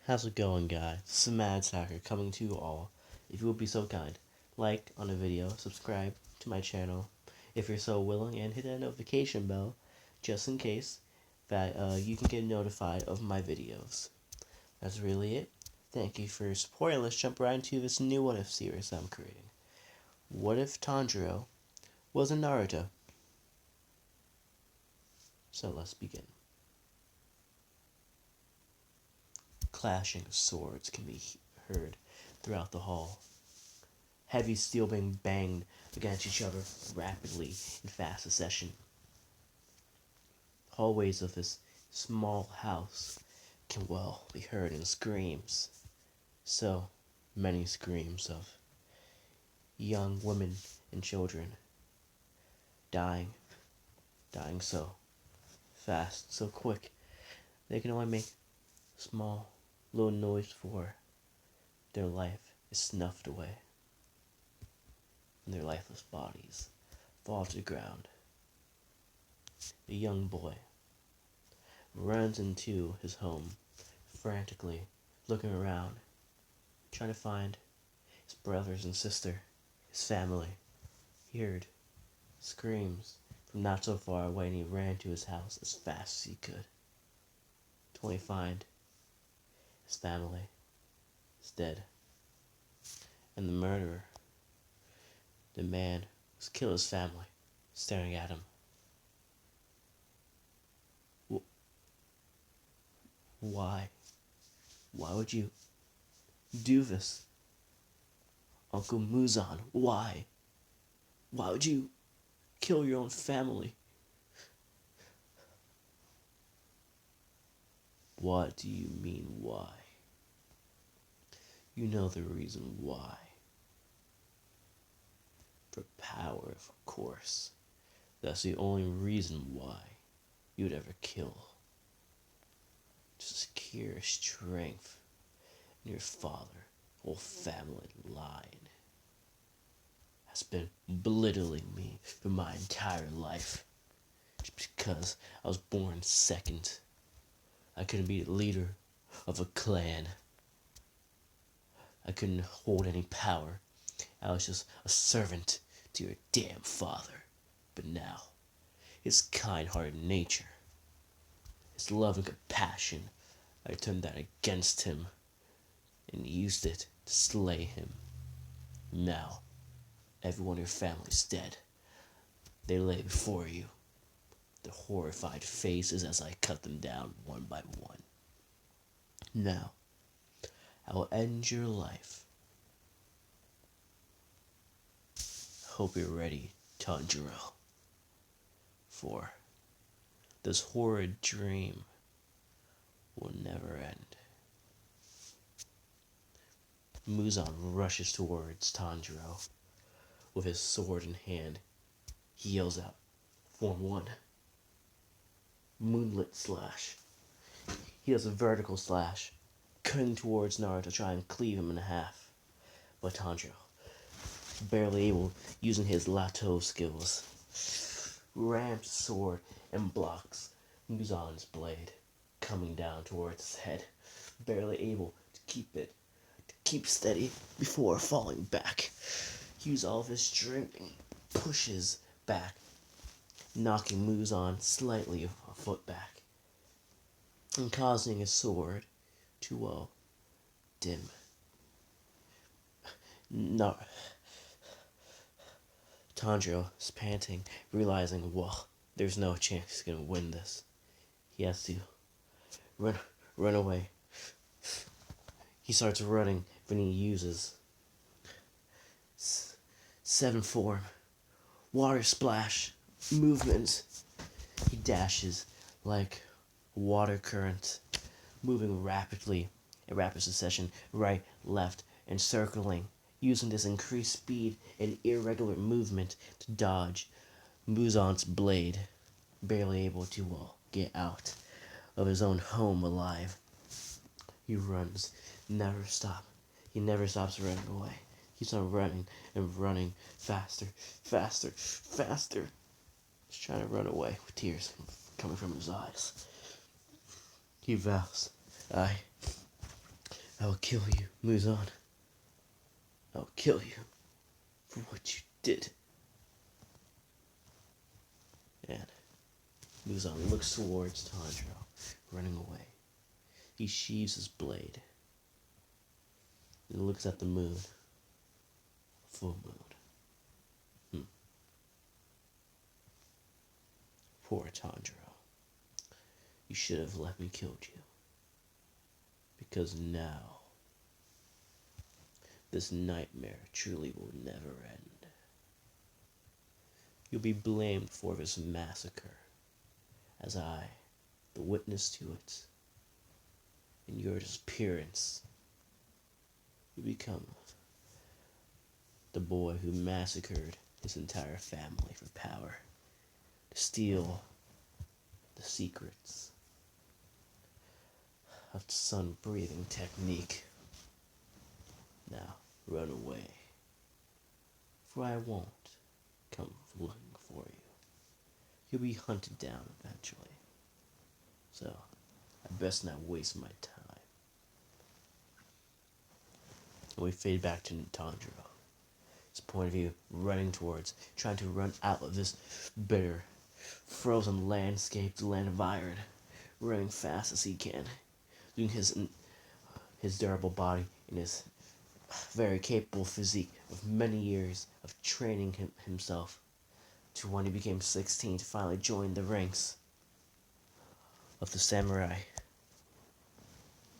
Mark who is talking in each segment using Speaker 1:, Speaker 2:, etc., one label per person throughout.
Speaker 1: How's it going, guys? This is massacre coming to you all. If you would be so kind, like on the video, subscribe to my channel if you're so willing, and hit that notification bell just in case that you can get notified of my videos. That's really it. Thank you for your support, and let's jump right into this new What If series I'm creating. What if Tanjiro was a Naruto? So let's begin. Clashing swords can be heard throughout the hall. Heavy steel being banged against each other rapidly in fast succession. Hallways of this small house can well be heard in screams. So many screams of young women and children dying so fast, so quick. They can only make small little noise before their life is snuffed away and their lifeless bodies fall to the ground. The young boy runs into his home, frantically looking around, trying to find his brothers and sister, his family. He heard screams from not so far away, and he ran to his house as fast as he could to only find his family is dead. And the murderer, the man who's killed his family, staring at him. Why? Why would you do this? Uncle Muzan, why? Why would you kill your own family? What do you mean, why? You know the reason why. For power, of course. That's the only reason why you'd ever kill. To secure strength in your father, whole family line has been belittling me for my entire life. Just because I was born second, I couldn't be the leader of a clan. I couldn't hold any power. I was just a servant to your damn father. But now, his kind-hearted nature, his love and compassion, I turned that against him and used it to slay him. Now, everyone in your family's dead. They lay before you, their horrified faces as I cut them down one by one. Now, I will end your life. Hope you're ready, Tanjiro, for this horrid dream will never end. Muzan rushes towards Tanjiro. With his sword in hand, he yells out, Form 1. Moonlit slash. He does a vertical slash, cutting towards Naruto to try and cleave him in half. But Tanjiro, barely able, using his Lato skills, rams the sword and blocks Muzan's blade, coming down towards his head, barely able to keep steady before falling back. Use all of his strength and pushes back, knocking Muzan slightly a foot back, and causing his sword to dim. No. Tanjiro is panting, realizing, well, there's no chance he's gonna win this. He has to run away. He starts running, then he uses 7 form, water splash, movement. He dashes like a water current, moving rapidly in rapid succession, right, left, and circling, using this increased speed and irregular movement to dodge Muzan's blade, barely able to get out of his own home alive. He runs, never stop. He never stops running away. Keeps on running and running faster, faster, faster. He's trying to run away with tears coming from his eyes. He vows, I I will kill you, Muzan. I will kill you for what you did. And Muzan looks towards Tanjiro, running away. He sheathes his blade and looks at the moon. Full moon. Poor Tanjiro. You should have let me kill you. Because now, this nightmare truly will never end. You'll be blamed for this massacre, as I, the witness to it, in your disappearance, you become the boy who massacred his entire family for power, to steal the secrets of the sun-breathing technique. Now, run away, for I won't come looking for you. You'll be hunted down eventually, so I best not waste my time. And we fade back to Tanjiro. His point of view, running towards, trying to run out of this bitter, frozen landscape, the land of iron, running fast as he can, doing his durable body and his very capable physique with many years of training himself to when he became 16 to finally join the ranks of the samurai.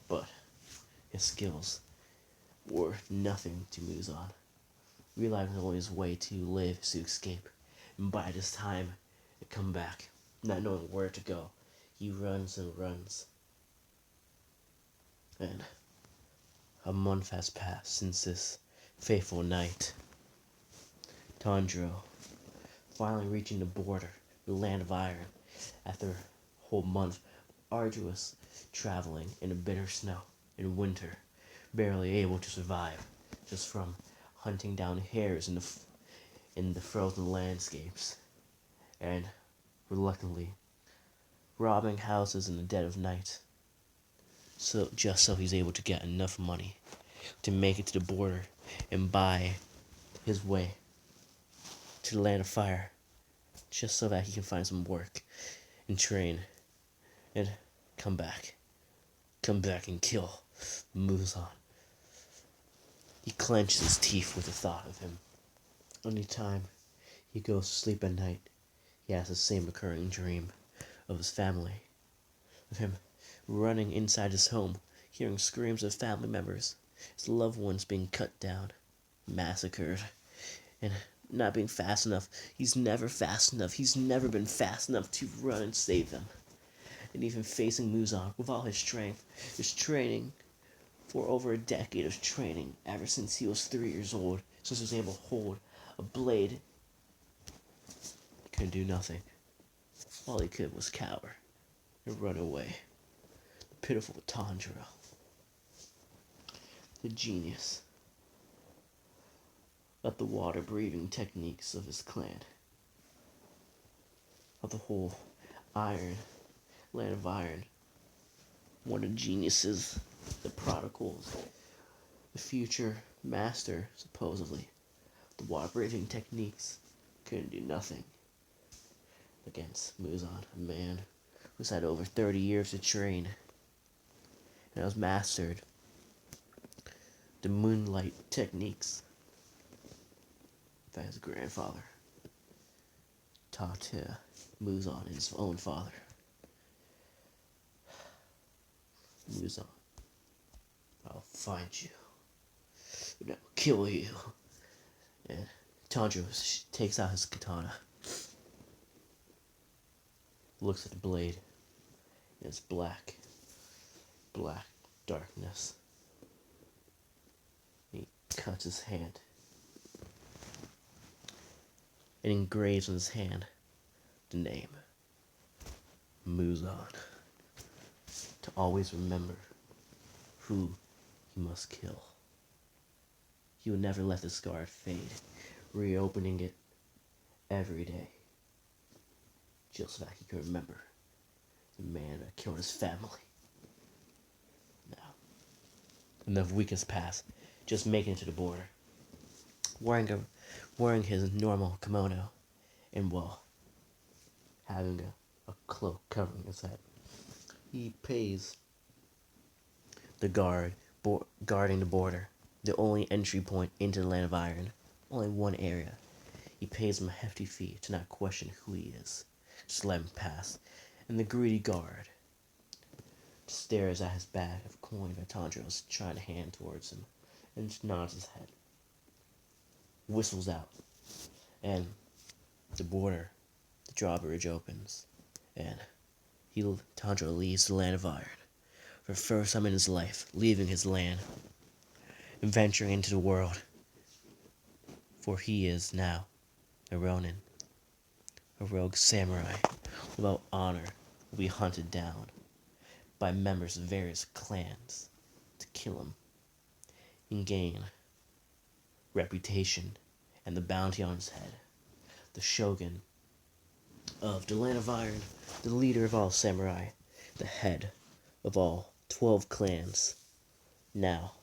Speaker 1: But his skills were nothing to Muzan. Realizing only his way to live is to escape, and by this time to come back, not knowing where to go, he runs and runs. And a month has passed since this fateful night. Tanjiro finally reaching the border, the land of iron, after a whole month of arduous traveling in the bitter snow in winter, barely able to survive just from hunting down hares in the frozen landscapes, and reluctantly robbing houses in the dead of night, so he's able to get enough money to make it to the border and buy his way to the land of fire, just so that he can find some work and train and come back and kill Muzan. He clenches his teeth with the thought of him. Any time he goes to sleep at night, he has the same recurring dream of his family, of him running inside his home, hearing screams of family members, his loved ones being cut down, massacred, and not being fast enough. He's never fast enough. He's never been fast enough to run and save them. And even facing Muzan with all his strength, his training, for over a decade of training, ever since he was 3 years old, since he was able to hold a blade, he couldn't do nothing. All he could was cower and run away. The pitiful Tanjiro, the genius of the water-breathing techniques of his clan, of the whole land of iron, one of the geniuses, the prodigals, the future master, supposedly, the water-breathing techniques, couldn't do nothing against Muzan, a man who's had over 30 years to train and has mastered the moonlight techniques that his grandfather taught to Muzan, his own father. Muzan, I'll find you, and I'll kill you. And Tanjiro takes out his katana, looks at the blade, and it's black darkness. He cuts his hand and engraves on his hand the name Muzan, to always remember who he must kill. He would never let the scar fade, reopening it every day, just so that he could remember the man that killed his family. Now, and the week has passed, just making it to the border, wearing his normal kimono, and having a cloak covering his head. He pays the guarding the border, the only entry point into the land of iron, only one area. He pays him a hefty fee to not question who he is, just let him pass, and the greedy guard stares at his bag of coin that Tanjiro is trying to hand towards him, and just nods his head, whistles out, and the drawbridge opens, and Tanjiro leaves the land of iron for the first time in his life, leaving his land and venturing into the world, for he is now a Ronin, a rogue samurai without honor, will be hunted down by members of various clans to kill him and gain reputation and the bounty on his head. The shogun of the land of iron, the leader of all samurai, the head of all 12 clans. Now,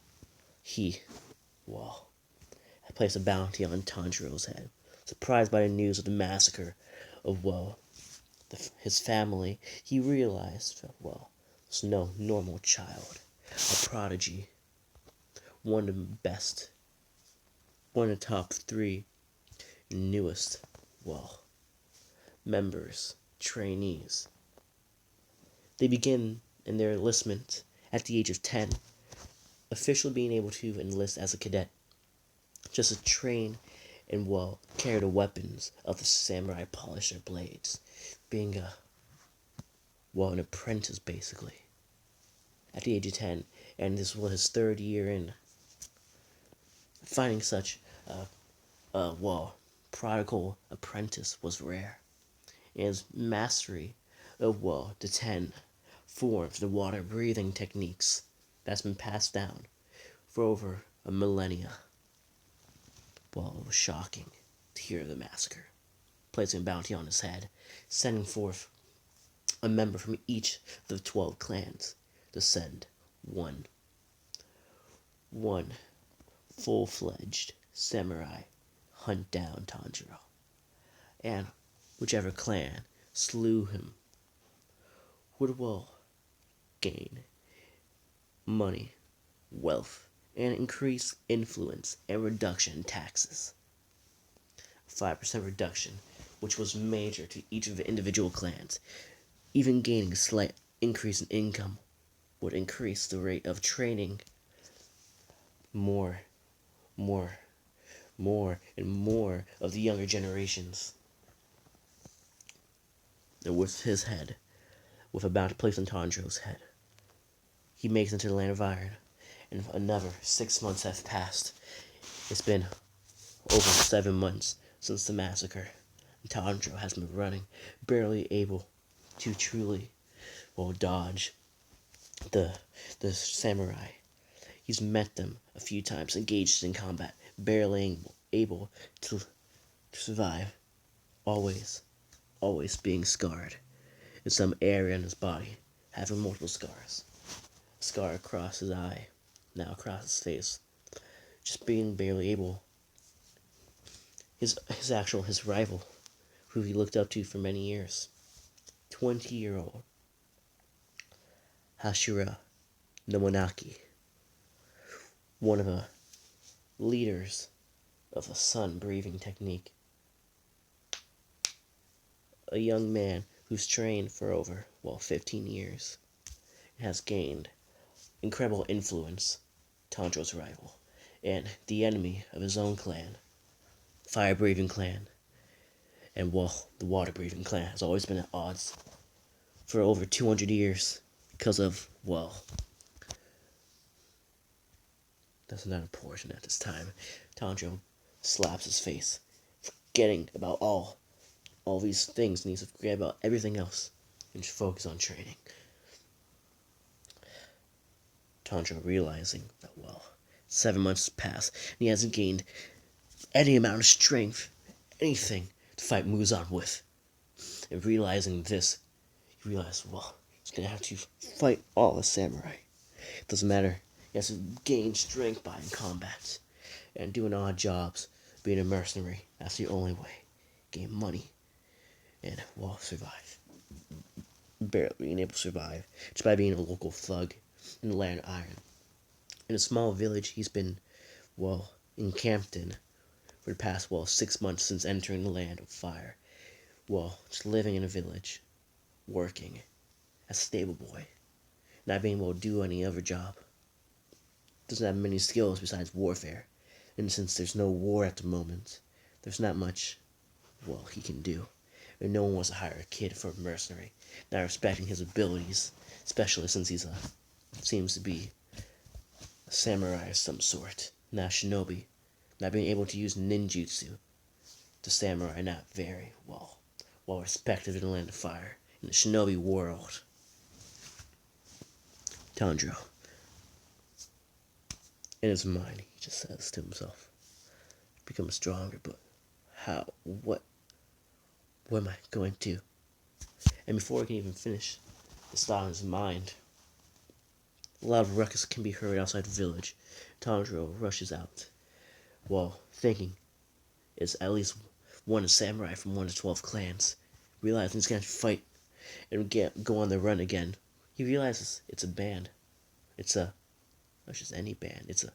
Speaker 1: he, placed a bounty on Tanjiro's head. Surprised by the news of the massacre of, his family, he realized that, was no normal child, a prodigy, one of the best, one of the top 3 newest, members, trainees. They begin in their enlistment at the age of 10, officially being able to enlist as a cadet, just to train and, carry the weapons of the samurai, polish their blades, being an apprentice, basically, at the age of 10, and this was his 3rd year in. Finding such prodigal apprentice was rare, and his mastery of, the 10 forms, the water-breathing techniques that's been passed down for over a millennia. It was shocking to hear of the massacre, placing a bounty on his head, sending forth a member from each of the 12 clans to send one full-fledged samurai hunt down Tanjiro, and whichever clan slew him would, gain money, wealth, and increased influence and reduction in taxes. 5% reduction, which was major to each of the individual clans. Even gaining a slight increase in income would increase the rate of training more and more of the younger generations. And with his head, with a bounty placed on Tanjiro's head, he makes it into the land of iron, and another 6 months have passed. It's been over 7 months since the massacre, and Tanjiro has been running, barely able to truly, dodge the samurai. He's met them a few times, engaged in combat, barely able to survive, always being scarred in some area in his body, having multiple scars. A scar across his eye, now across his face, just being barely able. His rival, who he looked up to for many years, 20-year-old Hashira Nomonaki, one of the leaders of the sun-breathing technique. A young man who's trained for over, 15 years, and has gained incredible influence, Tanjiro's rival, and the enemy of his own clan, fire-breathing clan, and, the water-breathing clan has always been at odds for over 200 years because of, that's not important at this time. Tanjiro slaps his face, forgetting about all these things, and he's forget about everything else, and just focus on training. Tanjiro realizing that, 7 months pass, and he hasn't gained any amount of strength, anything to fight Muzan with. And realizing this, he realized, he's gonna have to fight all the samurai. It doesn't matter He has to gain strength by in combat and doing odd jobs. Being a mercenary, that's the only way. Gain money and, well, survive. Barely being able to survive just by being a local thug in the land of iron. In a small village he's been, well, encamped in for the past, well, 6 months since entering the land of fire. Well, just living in a village, working as a stable boy, not being able to do any other job. Doesn't have many skills besides warfare. And since there's no war at the moment, there's not much, well, he can do. And no one wants to hire a kid for a mercenary, not respecting his abilities, especially since he's seems to be a samurai of some sort, not a shinobi, not being able to use ninjutsu. The samurai not very well respected in the land of fire, in the shinobi world. Tanjiro, in his mind, he just says to himself, become stronger, but how? What am I going to? And before he can even finish this thought in his mind, a loud ruckus can be heard outside the village. Tanjiro rushes out, while thinking is at least one samurai from one of the 12 clans. Realizing he's going to fight and go on the run again, he realizes it's a band. It's not just any band. It's a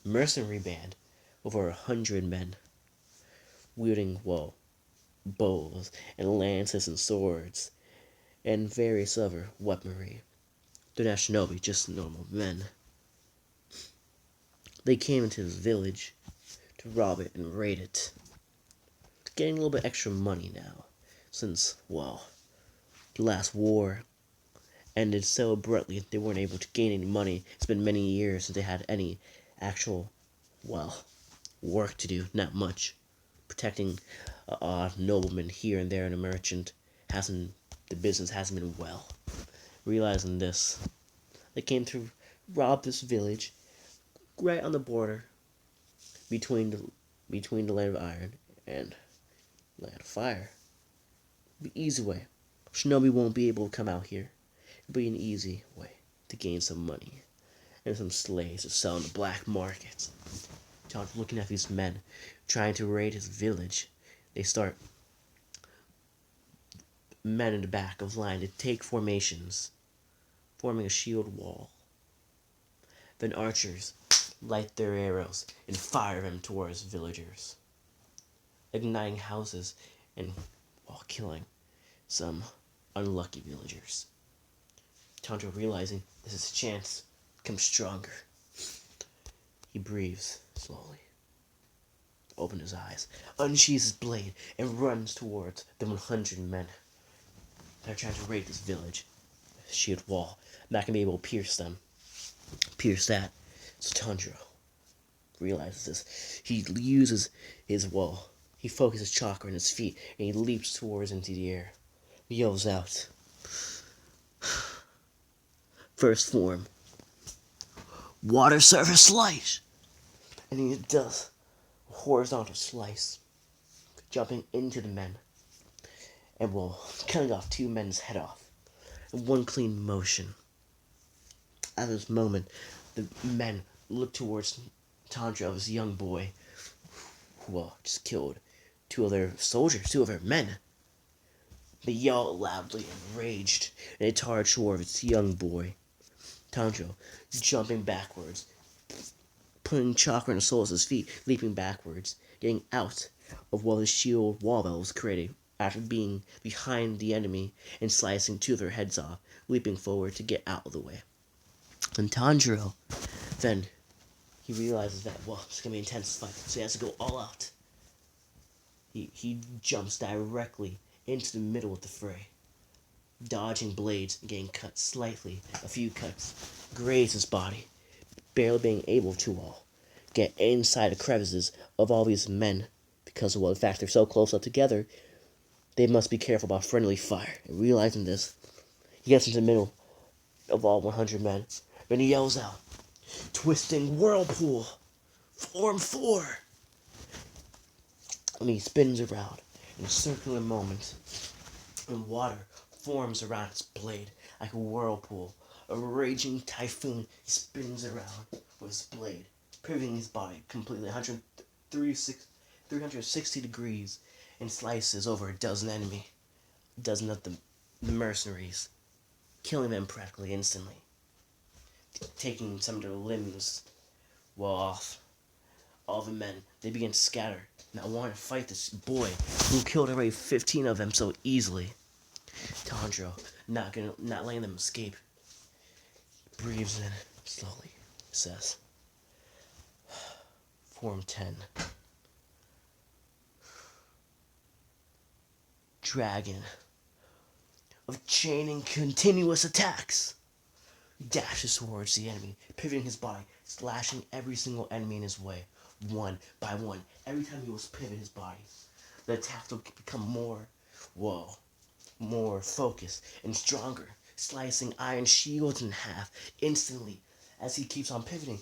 Speaker 1: mercenary band, over 100 men, wielding, well, bows and lances and swords and various other weaponry. They're not shinobi, just normal men. They came into this village to rob it and raid it, getting a little bit extra money now, since, well, the last war ended so abruptly they weren't able to gain any money. It's been many years since they had any actual, well, work to do, not much. Protecting a nobleman here and there and a merchant the business hasn't been well. Realizing this, they came to rob this village right on the border between the land of iron and land of fire. The easy way. Shinobi won't be able to come out here. It'll be an easy way to gain some money and some slaves to sell in the black market. John's looking at these men trying to raid his village. They start, men in the back of line, to take formations, forming a shield wall. Then archers light their arrows and fire them towards villagers, igniting houses and, while killing some unlucky villagers. Tanjiro, realizing this is a chance, becomes stronger. He breathes slowly, opens his eyes, unsheathes his blade, and runs towards the 100 men that are trying to raid this village. Shield wall, not gonna be able to pierce them. Pierce that. So Tanjiro realizes this. He uses his he focuses chakra in his feet, and he leaps towards into the air. He yells out, first form, water surface slice! And he does a horizontal slice, jumping into the men, and cutting off 2 men's head off in one clean motion. At this moment, the men look towards Tanjiro, this young boy, who just killed 2 of their soldiers, 2 of their men. They yell loudly, enraged, and they charge toward this young boy. Tanjiro, jumping backwards, putting chakra in the soles of his feet, leaping backwards, getting out of the shield wall that was created after being behind the enemy and slicing 2 of their heads off, leaping forward to get out of the way. And Tanjiro, then, he realizes that, it's going to be an intense fight, so he has to go all out. He jumps directly into the middle of the fray, dodging blades and getting cut slightly. A few cuts graze his body, barely being able to get inside the crevices of all these men, because of the fact they're so close up together. They must be careful about friendly fire. And realizing this, he gets into the middle of all 100 men, and he yells out, twisting whirlpool, form 4! And he spins around in a circular moment, and water forms around his blade like a whirlpool a raging typhoon, he spins around with his blade, pivoting his body completely 360 degrees, and slices over a dozen of the mercenaries, killing them practically instantly, taking some of their limbs well off. All the men, they begin to scatter, not wanting to fight this boy who killed already 15 of them so easily. Tanjiro, not letting them escape, breathes in slowly, says, Form 10. Dragon of chaining continuous attacks. He dashes towards the enemy, pivoting his body, slashing every single enemy in his way, one by one. Every time he was pivot his body, the attacks will become more focused and stronger, slicing iron shields in half instantly as he keeps on pivoting,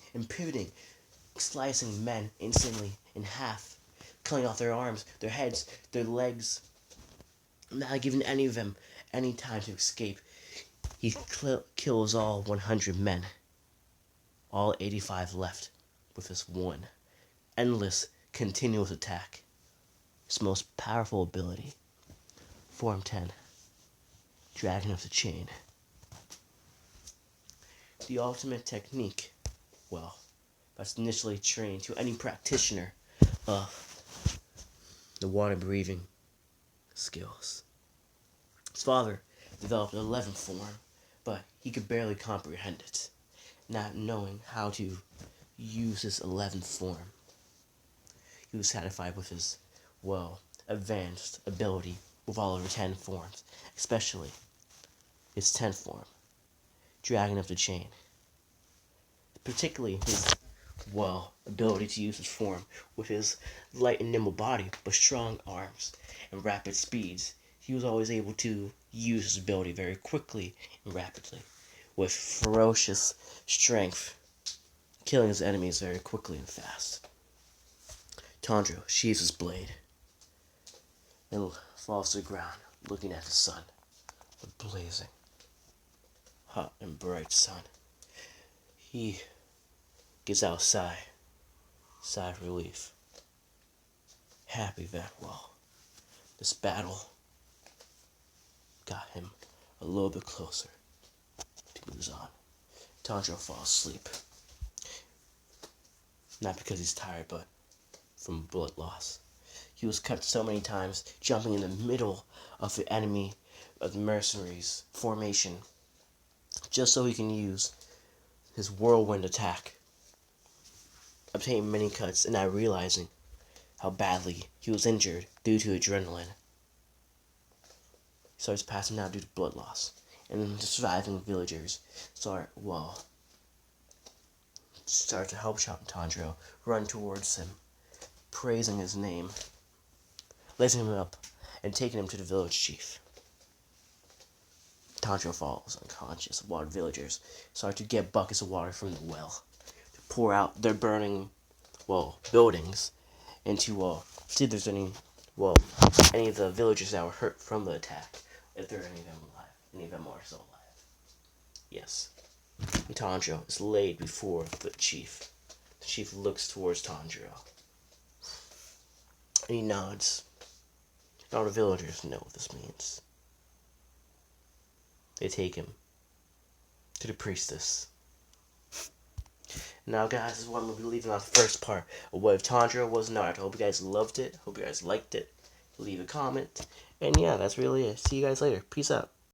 Speaker 1: slicing men instantly in half, cutting off their arms, their heads, their legs, not giving any of them any time to escape. He kills all 100 men, all 85 left, with this one endless, continuous attack. His most powerful ability, Form 10, Dragon of the Chain. The ultimate technique, that's initially trained to any practitioner of the water breathing skills. His father developed an 11th form, but he could barely comprehend it, not knowing how to use his 11th form. He was satisfied with his, advanced ability with all of her 10 forms, especially his 10th form, Dragon of the Chain. Particularly his, ability to use his form with his light and nimble body, but strong arms and rapid speeds. He was always able to use his ability very quickly and rapidly, with ferocious strength, killing his enemies very quickly and fast. Tanjiro sheathes his blade and falls to the ground, looking at the sun, the blazing, hot and bright sun. He gives out a sigh of relief, happy that, this battle got him a little bit closer to Muzan. Tanjiro falls asleep, not because he's tired, but from blood loss. He was cut so many times, jumping in the middle of the enemy, of the mercenaries' formation, just so he can use his whirlwind attack, obtaining many cuts and not realizing how badly he was injured due to adrenaline. He starts passing out due to blood loss, and the surviving villagers start to help Tanjiro, run towards him, praising his name, lifting him up, and taking him to the village chief. Tanjiro falls unconscious while the villagers start to get buckets of water from the well to pour out their burning, buildings, and to see if there's any of the villagers that were hurt from the attack, if there are any of them alive. Any of them are still alive. Yes. Tanjiro is laid before the chief. The chief looks towards Tanjiro, and he nods. All the villagers know what this means. They take him to the priestess. Now, guys, this is what I'm going to be leaving on the first part of what if Tanjiro was Naruto. Hope you guys loved it. Hope you guys liked it. Leave a comment. And yeah, that's really it. See you guys later. Peace out.